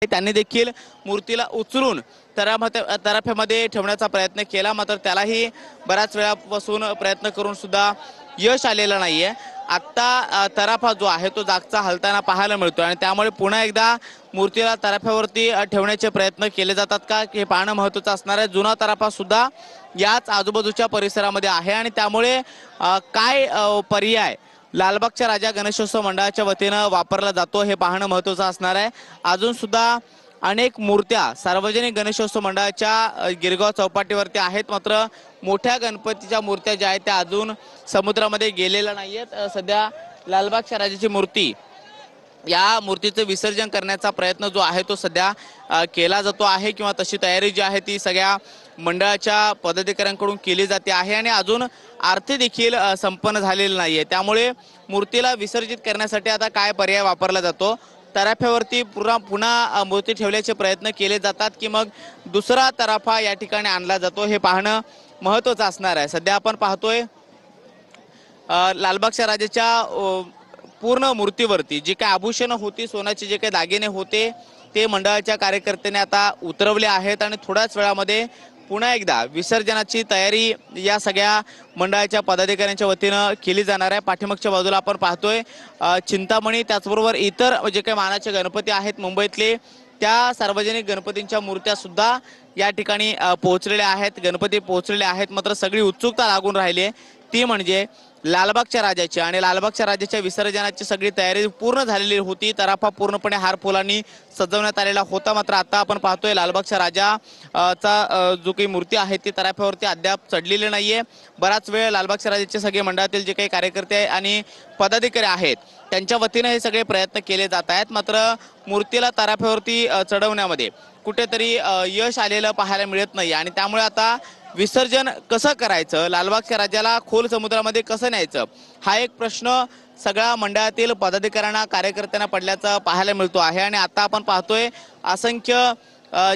त्यांनी देखील मूर्तीला उचलून तराफ्यामध्ये ठेवण्याचा प्रयत्न केला, मात्र त्यालाही बऱ्याच वेळापासून प्रयत्न करून सुद्धा यश आलेलं नाहीये। आता तराफा जो आहे तो जागचा हलताना पाहायला मिळतोय आणि त्यामुळे पुन्हा एकदा मूर्तीला तराफ्यावरती ठेवण्याचे प्रयत्न केले जातात का हे पाहणं महत्त्वाचं असणार आहे। जुना तराफा सुद्धा याच आजूबाजूच्या परिसरामध्ये आहे आणि त्यामुळे काय पर्याय लालबागच्या राजा गणेशोत्सव मंडळाच्या वतीनं वापरला जातो हे पाहणं महत्त्वाचं असणार आहे। अजून सुद्धा अनेक मूर्त्या सार्वजनिक गणेशोत्सव मंडळाच्या गिरगाव चौपाटीवरती आहेत, मात्र मोठ्या गणपतीच्या मूर्त्या ज्या आहेत त्या अजून समुद्रामध्ये गेलेल्या नाहीयेत। सध्या लालबागच्या राजाची मूर्ती या मूर्तीचे विसर्जन करण्याचा प्रयत्न जो आहे तो सध्या केला जातो आहे किंवा तशी तयारी जी आहे ती सगळ्या मंडळाच्या पदाधिकाऱ्यांकडून केली जाते आहे आणि अजून आरती देखील संपन्न झालेली नाहीये। त्यामुळे मूर्तीला विसर्जित करण्यासाठी आता काय पर्याय वापरला जातो, तराफ्यावरती पुन्हा मूर्ती ठेवण्याचे प्रयत्न केले जातात की मग दुसरा तराफा या ठिकाणी आणला जातो हे पाहणं महत्त्वाचं असणार आहे। सध्या आपण पाहतोय लालबागच्या राजाच्या पूर्ण मूर्तीवरती जी काही आभूषणं होती, सोन्याचे जे काही दागिने होते ते मंडळाच्या कार्यकर्त्यांनी आता उतरवले आहेत आणि थोड्याच वेळामध्ये पुन्हा एकदा विसर्जनाची तयारी या सगळ्या मंडळाच्या पदाधिकाऱ्यांच्या वतीनं केली जाणार आहे। पाठीमागच्या बाजूला आपण पाहतोय चिंतामणी, त्याचबरोबर इतर जे काही मानाचे गणपती आहेत मुंबईतले त्या सार्वजनिक गणपतींच्या मूर्त्या सुद्धा या ठिकाणी पोहोचलेल्या आहेत, गणपती पोहोचलेले आहेत। मात्र सगळी उत्सुकता लागून राहिली आहे ती म्हणजे लालबागच्या राजाची आणि लालबागच्या राजाच्या विसर्जनाची सगळी तयारी पूर्ण झालेली होती। तराफा पूर्णपणे हार फुलांनी सजवण्यात आलेला होता, मात्र आता आपण पाहतोय लालबागच्या राजाचा जो काही मूर्ती आहे ती तराफ्यावरती अद्याप चढलेली नाहीये। बराच वेळ लालबागच्या राजाचे सगळे मंडळातील जे काही कार्यकर्ते आणि पदाधिकारी आहेत त्यांच्या वतीने हे सगळे प्रयत्न केले जात आहेत, मात्र मूर्तीला तराफ्यावरती चढवण्यामध्ये कुठेतरी यश आलेलं पाहायला मिळत नाही आणि त्यामुळे आता विसर्जन कसं करायचं, लालबागच्या राजाला खोल समुद्रामध्ये कसं न्यायचं हा एक प्रश्न सगळ्या मंडळातील पदाधिकाऱ्यांना कार्यकर्त्यांना पडल्याचं पाहायला मिळतो आहे। आणि आता आपण पाहतोय असंख्य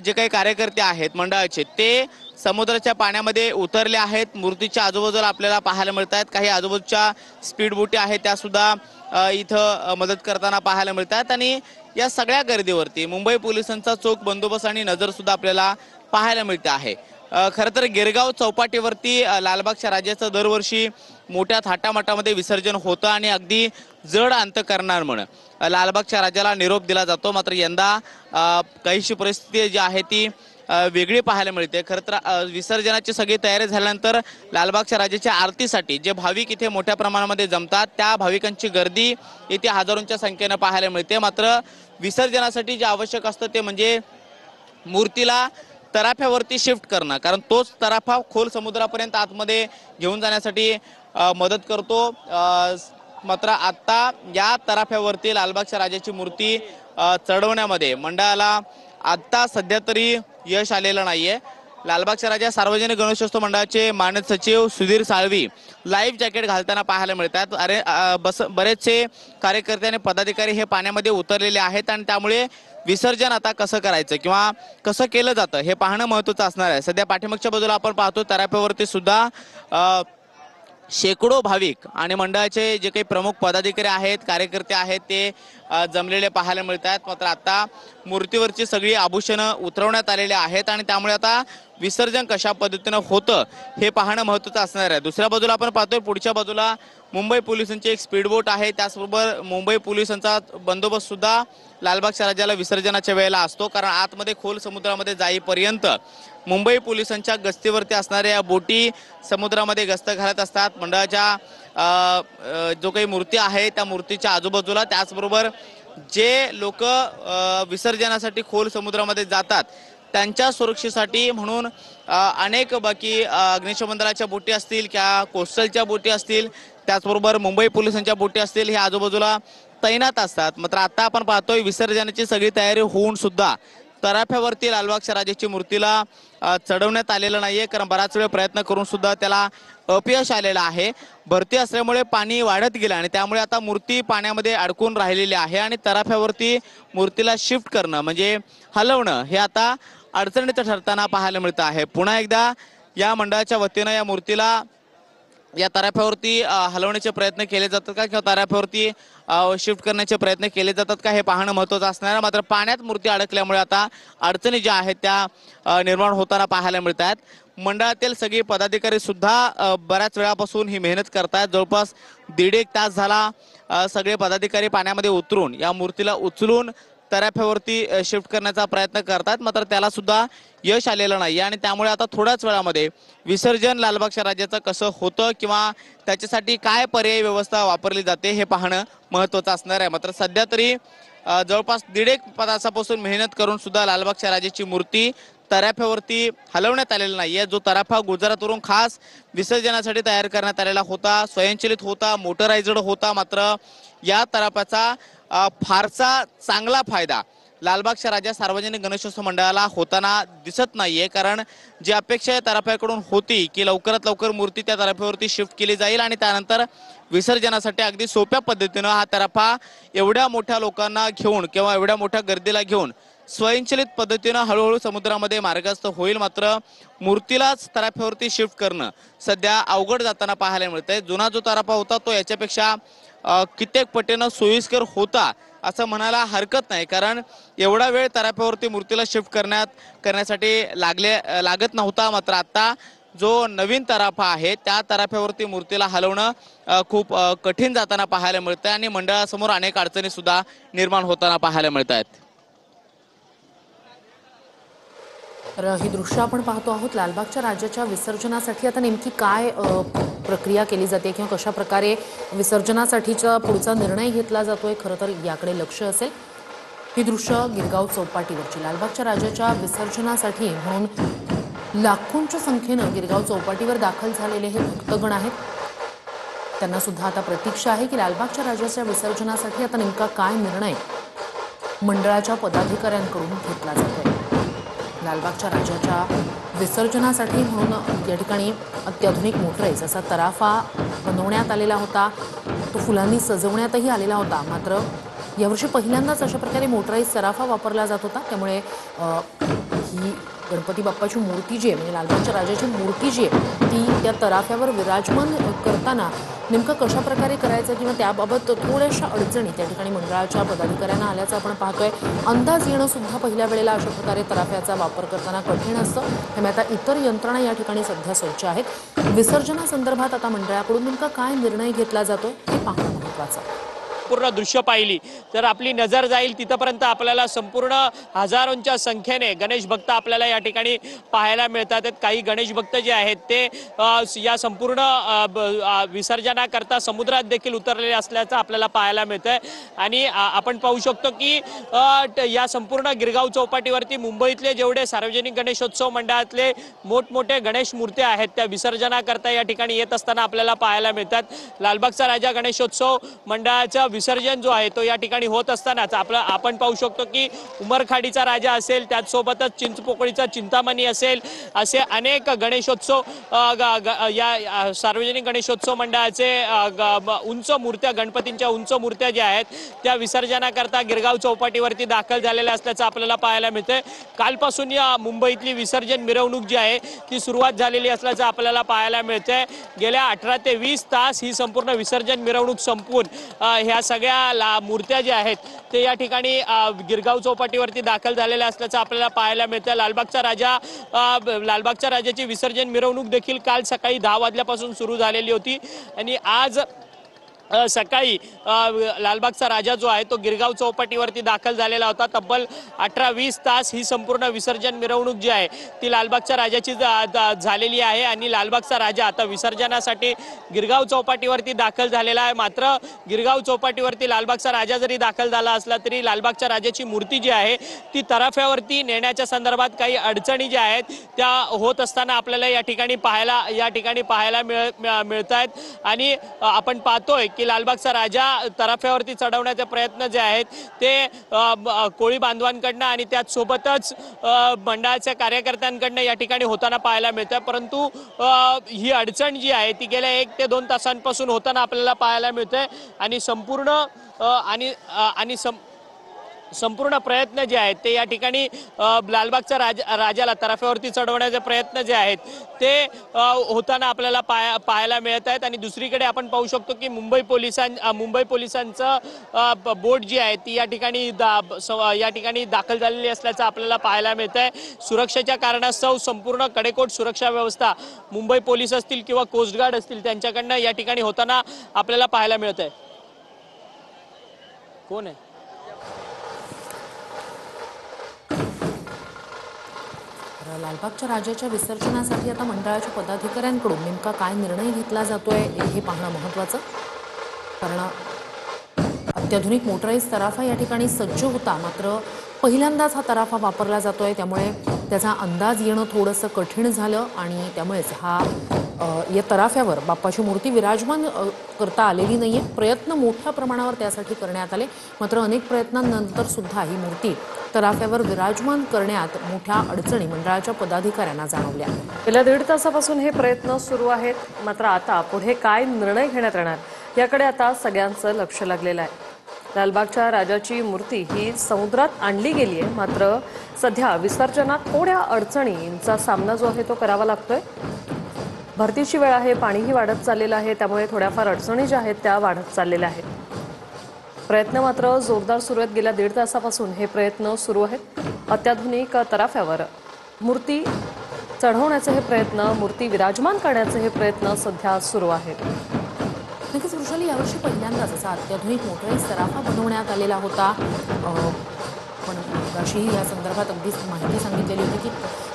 जे काही कार्यकर्ते आहेत मंडळाचे ते समुद्राच्या पाण्यामध्ये उतरले आहेत। मूर्तीच्या आजूबाजूला आपल्याला पाहायला मिळत आहेत काही आजूबाजूच्या स्पीड बोटी आहेत त्या सुद्धा इथं मदत करताना पाहायला मिळतात आणि या सगळ्या गर्दीवरती मुंबई पोलिसांचा चोख बंदोबस्त आणि नजर सुद्धा आपल्याला पाहायला मिळते आहे। खरं तर गिरगाव चौपाटीवरती लालबागच्या राजाचं दरवर्षी मोठ्या थाटामाटामध्ये विसर्जन होतं आणि अगदी जड अंतकरणानं म्हणून लालबागच्या राजाला निरोप दिला जातो, मात्र यंदा काहीशी परिस्थिती जी आहे ती वेगळी पाहायला मिळते। खरं तर विसर्जनाची सगळी तयारी झाल्यानंतर लालबागच्या राजाच्या आरतीसाठी जे भाविक इथे मोठ्या प्रमाणामध्ये जमतात त्या भाविकांची गर्दी इथे हजारोंच्या संख्येनं पाहायला मिळते, मात्र विसर्जनासाठी जे आवश्यक असतं ते म्हणजे मूर्तीला तराफ्यावरती शिफ्ट करणं, कारण तोच तराफा खोल समुद्रापर्यंत आतमध्ये घेऊन जाण्यासाठी मदत करतो। मात्र आता या तराफ्यावरती लालबागच्या राजाची मूर्ती चढवण्यामध्ये मंडळाला आता सध्या तरी यश आलेलं नाहीये। लालबागच्या राजा सार्वजनिक गणेशोत्सव मंडळाचे मानद सचिव सुधीर साळवी लाईव्ह जॅकेट घालताना पाहायला मिळतात। बरेचसे कार्यकर्ते आणि पदाधिकारी हे पाण्यामध्ये उतरलेले आहेत आणि त्यामुळे विसर्जन आता कसं करायचं किंवा कसं केलं जातं हे पाहणं महत्त्वाचं असणार आहे। सध्या पाठीमागच्या बाजूला आपण पाहतो तराफ्यावरती सुद्धा शेकडो भाविक आणि मंडळाचे जे काही प्रमुख पदाधिकारी आहेत कार्यकर्ते आहेत ते जमलेले पाहायला मिळतात। मात्र आता मूर्तीवरची सगळी आभूषणं उतरवण्यात आलेली आहेत आणि त्यामुळे आता विसर्जन कशा पद्धतीनं होतं हे पाहणं महत्त्वाचं असणार आहे। दुसऱ्या बाजूला आपण पाहतोय पुढच्या बाजूला मुंबई पोलिसांची एक स्पीडबोट आहे, त्याचबरोबर मुंबई पोलिसांचा बंदोबस्त सुद्धा लालबागच्या राजाला विसर्जनाच्या वेळेला असतो, कारण आतमध्ये खोल समुद्रामध्ये जाईपर्यंत मुंबई पोलिसांच्या गस्तीवरती असणाऱ्या बोटी समुद्रामध्ये गस्त घालत असतात। मंडळाच्या जो काही मूर्ती आहे त्या मूर्तीच्या आजूबाजूला, त्याचबरोबर जे लोक विसर्जनासाठी खोल समुद्रामध्ये जातात त्यांच्या सुरक्षेसाठी म्हणून अनेक बाकी अग्निशमन दलाच्या बोटी असतील किंवा कोस्टलच्या बोटी असतील, त्याचबरोबर मुंबई पोलिसांच्या बोटी असतील हे आजूबाजूला तैनात असतात। मात्र आता आपण पाहतोय विसर्जनाची सगळी तयारी होऊन सुद्धा तराफ्यावरती लालबागच्या राजाची मूर्तीला चढवण्यात आलेलं नाहीये, कारण बराच वेळ प्रयत्न करून सुद्धा त्याला अपयश आलेलं आहे। भरती असल्यामुळे पाणी वाढत गेलं आणि त्यामुळे आता मूर्ती पाण्यामध्ये अडकून राहिलेली आहे आणि तराफ्यावरती मूर्तीला शिफ्ट करणं म्हणजे हलवणं हे आता अडचणीचं ठरताना पाहायला मिळतं आहे। पुन्हा एकदा या मंडळाच्या वतीनं या मूर्तीला या तराफ्यावरती हलवण्याचे प्रयत्न केले जातात का किंवा तराफ्यावरती शिफ्ट करण्याचे प्रयत्न केले जातात का हे पाहणं महत्त्वाचं असणार आहे। मात्र पाण्यात मूर्ती अडकल्यामुळे आता अडचणी ज्या आहेत त्या निर्माण होताना पाहायला मिळत आहेत। मंडळातील सगळे पदाधिकारी सुद्धा बऱ्याच वेळापासून ही मेहनत करतात। जवळपास 1.5 तास झाला सगळे पदाधिकारी पाण्यामध्ये उतरून या मूर्तीला उचलून तराफ्यावरती शिफ्ट करण्याचा प्रयत्न करतात, मात्र त्याला सुद्धा यश आलेलं नाही आणि त्यामुळे आता थोड्याच वेळामध्ये विसर्जन लालबागच्या राजाचं कसं होतं किंवा त्याच्यासाठी काय पर्यायी व्यवस्था वापरली जाते हे पाहणं महत्त्वाचं असणार आहे। मात्र सध्या तरी जवळपास 1.5 तासापासून मेहनत करून सुद्धा लालबागच्या राजाची मूर्ती तराफ्यावरती हलवण्यात आलेला नाही आहे। जो तराफा गुजरातवरून खास विसर्जनासाठी तयार करण्यात आलेला होता, स्वयंचलित होता, मोटरायझ्ड होता, मात्र या तराफ्याचा फारसा चांगला फायदा लालबागच्या राजा सार्वजनिक गणेशोत्सव मंडळाला होताना दिसत नाहीये। कारण जी अपेक्षा तराफ्याकडून होती की लवकरात लवकर मूर्ती त्या तराफ्यावरती शिफ्ट केली जाईल आणि त्यानंतर विसर्जनासाठी अगदी सोप्या पद्धतीनं हा तराफा एवढ्या मोठ्या लोकांना घेऊन किंवा एवढ्या मोठ्या गर्दीला घेऊन स्वयंचलित पद्धतीनं हळूहळू समुद्रामध्ये मार्गस्थ होईल, मात्र मूर्तीलाच तराफ्यावरती शिफ्ट करणं सध्या अवघड जाताना पाहायला मिळतंय। जुना जो तराफा होता तो याच्यापेक्षा कित्येक पटीनं सोयीस्कर होता असं म्हणायला हरकत नाही, कारण एवढा वेळ तराफ्यावरती मूर्तीला शिफ्ट करण्यासाठी लागत नव्हता। मात्र आता जो नवीन तराफा आहे त्या तराफ्यावरती मूर्तीला हलवणं खूप कठीण जाताना पाहायला मिळतंय आणि मंडळासमोर अनेक अडचणी सुद्धा निर्माण होताना पाहायला मिळत आहेत। तर ही दृश्य आपण पाहतो आहोत लालबागच्या राजाच्या विसर्जनासाठी आता नेमकी काय प्रक्रिया केली जाते किंवा कशा प्रकारे विसर्जनासाठीचा पुढचा निर्णय घेतला जातोय, खरं तर याकडे लक्ष असेल। ही दृश्य गिरगाव चौपाटीवरची लालबागच्या राजाच्या विसर्जनासाठी म्हणून लाखोंच्या संख्येनं गिरगाव चौपाटीवर दाखल झालेले हे भक्तगण आहेत। त्यांना सुद्धा आता प्रतीक्षा आहे की लालबागच्या राजाच्या विसर्जनासाठी आता नेमका काय निर्णय मंडळाच्या पदाधिकाऱ्यांकडून घेतला जातोय। लालबागच्या राजाच्या विसर्जनासाठी म्हणून या ठिकाणी अत्याधुनिक मोटराईज असा तराफा बनवण्यात आलेला होता, तो फुलांनी सजवण्यातही आलेला होता। मात्र यावर्षी पहिल्यांदाच अशा प्रकारे मोटराईज तराफा वापरला जात होता, त्यामुळे ही गणपती बाप्पाची मूर्ती जी आहे म्हणजे लालबागच्या राजाची मूर्ती जी आहे ती त्या तराफ्यावर विराजमान करताना नेमकं कशा प्रकारे करायचं किंवा त्याबाबत थोड्याशा अडचणी त्या ठिकाणी मंडळाच्या पदाधिकाऱ्यांना आल्याचं आपण पाहतोय। अंदाज येणं सुद्धा पहिल्या वेळेला अशा प्रकारे तराफ्याचा वापर करताना कठीण असतं, त्यामुळे आता इतर यंत्रणा या ठिकाणी सध्या सज्ज आहेत। विसर्जनासंदर्भात आता मंडळाकडून नेमका काय निर्णय घेतला जातो हे पाहणं महत्त्वाचं आहे। पूर्ण दृश्य पाहिली तर आपली नजर जाईल तिथपर्यंत आपल्याला संपूर्ण हजारोंच्या संख्येने गणेश भक्त आपल्याला या ठिकाणी पाहायला मिळतात। काही गणेश भक्त जे आहेत ते या संपूर्ण विसर्जनाकरता समुद्रात देखील उतरलेले असल्याचं आपल्याला पाहायला मिळतंय आणि आपण पाहू शकतो की या संपूर्ण गिरगाव चौपाटीवरती मुंबईतले जेवढे सार्वजनिक गणेशोत्सव मंडळातले मोठमोठे गणेश मूर्त्या आहेत त्या विसर्जनाकरता या ठिकाणी येत असताना आपल्याला पाहायला मिळतात। लालबागचा राजा गणेशोत्सव मंडळाचा विसर्जन जो आहे तो या ठिकाणी होत असतानाच आपण पाहू शकतो की उमरखाडीचा राजा असेल, त्याचसोबतच चिंचपोकळीचा चिंतामणी असेल, असे अनेक गणेशोत्सव या सार्वजनिक गणेशोत्सव मंडळाचे उंच मूर्त्या गणपतींच्या उंच मूर्त्या ज्या आहेत त्या विसर्जनाकरता गिरगाव चौपाटीवरती दाखल झालेल्या असल्याचं आपल्याला पाहायला मिळतंय। कालपासून या मुंबईतली विसर्जन मिरवणूक जी आहे ती सुरुवात झालेली असल्याचं आपल्याला पाहायला मिळतंय। गेल्या 18 ते 20 तास ही संपूर्ण विसर्जन मिरवणूक संपून ह्या सगळ्या मूर्त्या ज्या आहेत ते या ठिकाणी गिरगाव चौपाटीवरती दाखल झालेल्या असल्याचं आपल्याला पाहायला मिळतं। लालबागच्या राजाची विसर्जन मिरवणूक देखील काल सकाळी 10 वाजल्यापासून सुरू झालेली होती आणि आज सकाळी लालबागचा राजा जो आहे तो गिरगाव चौपाटीवरती दाखल झालेला होता। तब्बल 18-20 तास ही संपूर्ण विसर्जन मिरवणूक जी आहे ती लालबागच्या राजाची झालेली आहे आणि लालबागचा राजा आता विसर्जनासाठी गिरगाव चौपाटीवरती दाखल झालेला आहे। मात्र गिरगाव चौपाटीवरती लालबागचा राजा जरी दाखल झाला असला तरी लालबागच्या राजाची मूर्ती जी आहे ती तराफ्यावरती नेण्याच्या संदर्भात काही अडचणी ज्या आहेत त्या होत असताना आपल्याला या ठिकाणी पाहायला मिळत आहेत आणि आपण पाहतोय की लालबागचा राजा तराफ्यावरती चढवण्याचे प्रयत्न जे आहेत ते कोळी बांधवांकडनं आणि त्याचसोबतच मंडळाच्या कार्यकर्त्यांकडनं या ठिकाणी होताना पाहायला मिळतं, परंतु ही अडचण जी आहे ती गेल्या 1 ते 2 तासांपासून होताना आपल्याला पाहायला मिळते आणि संपूर्ण प्रयत्न जे आहेत ते या ठिकाणी लालबागच्या राजाला तराफ्यावरती चढवण्याचे प्रयत्न जे आहेत ते होताना आपल्याला पाहायला मिळत आहेत। आणि दुसरीकडे आपण पाहू शकतो की मुंबई पोलिसांचं बोट जी आहे ती या ठिकाणी दाखल झालेली असल्याचं आपल्याला पाहायला मिळत आहे। सुरक्षेच्या कारणास्तव संपूर्ण कडेकोट सुरक्षा व्यवस्था मुंबई पोलीस असतील किंवा कोस्ट गार्ड असतील त्यांच्याकडनं या ठिकाणी होताना आपल्याला पाहायला मिळत आहे। कोण आहे? लालबागच्या राजाच्या विसर्जनासाठी आता मंडळाच्या पदाधिकाऱ्यांकडून नेमका काय निर्णय घेतला जातोय हे पाहणं महत्त्वाचं, कारण अत्याधुनिक मोटराईज तराफा या ठिकाणी सज्ज होता, मात्र पहिल्यांदाच हा तराफा वापरला जातोय, त्यामुळे त्याचा अंदाज येणं थोडंसं कठीण झालं आणि त्यामुळेच या तराफ्यावर बाप्पाची मूर्ती विराजमान करता आलेली नाहीये। प्रयत्न मोठ्या प्रमाणावर त्यासाठी करण्यात आले, मात्र अनेक प्रयत्नांनंतर सुद्धा ही मूर्ती तराफ्यावर विराजमान करण्यात मोठ्या अडचणी मंडळाच्या पदाधिकाऱ्यांना जाणवल्या। गेल्या 1.5 तासापासून हे प्रयत्न सुरू आहेत, मात्र आता पुढे काय निर्णय घेण्यात येणार याकडे आता सगळ्यांचं लक्ष लागलेलं आहे। लालबागच्या राजाची मूर्ती ही समुद्रात आणली गेली आहे, मात्र सध्या विसर्जनात थोड्या अडचणींचा सामना जो आहे तो करावा लागतोय। भरतीची वेळ आहे, पाणीही वाढत चाललेलं आहे, त्यामुळे थोड्याफार अडचणी ज्या आहेत त्या वाढत चाललेल्या आहेत। प्रयत्न मात्र जोरदार सुरू आहेत। गेल्या 1.5 तासापासून हे प्रयत्न सुरू आहेत। अत्याधुनिक तराफ्यावर मूर्ती चढवण्याचे हे प्रयत्न, मूर्ती विराजमान करण्याचे हे प्रयत्न सध्या सुरू आहेत। नक्कीच वृषाली, यावर्षी पहिल्यांदाच असा अत्याधुनिक मोटराईज तराफा बनवण्यात आलेला होता, पण अशीही या संदर्भात अगदीच माहिती सांगितलेली होती की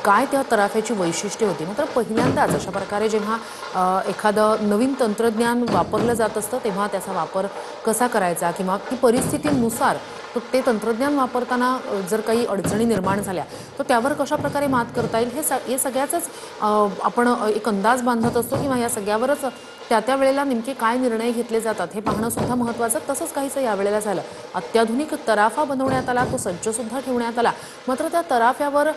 काय त्या तराफ्याची वैशिष्ट्ये होती। मात्र पहिल्यांदाच अशा प्रकारे जेव्हा एखादं नवीन तंत्रज्ञान वापरलं जात असतं तेव्हा त्याचा वापर कसा करायचा किंवा ती परिस्थितीनुसार ते तंत्रज्ञान वापरताना जर काही अडचणी निर्माण झाल्या तर त्यावर कशा प्रकारे मात करता येईल हे सगळ्याचंच आपण एक अंदाज बांधत असतो किंवा या सगळ्यावरच त्या वेळेला नेमके काय निर्णय घेतले जातात हे पाहणं सुद्धा महत्त्वाचं। तसंच काहीसं यावेळेला झालं। अत्याधुनिक तराफा बनवण्यात आला, तो सज्ज सुद्धा ठेवण्यात आला, मात्र त्या तराफ्यावर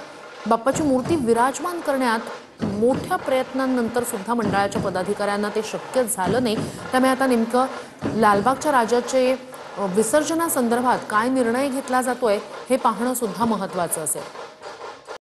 बाप्पाची मूर्ती विराजमान करण्यात मोठ्या प्रयत्नांनंतर सुद्धा मंडळाच्या पदाधिकाऱ्यांना ते शक्य झालं नाही। त्यामुळे आता नेमकं लालबागच्या राजाचे विसर्जनासंदर्भात काय निर्णय घेतला जातोय हे पाहणं सुद्धा महत्त्वाचं असेल।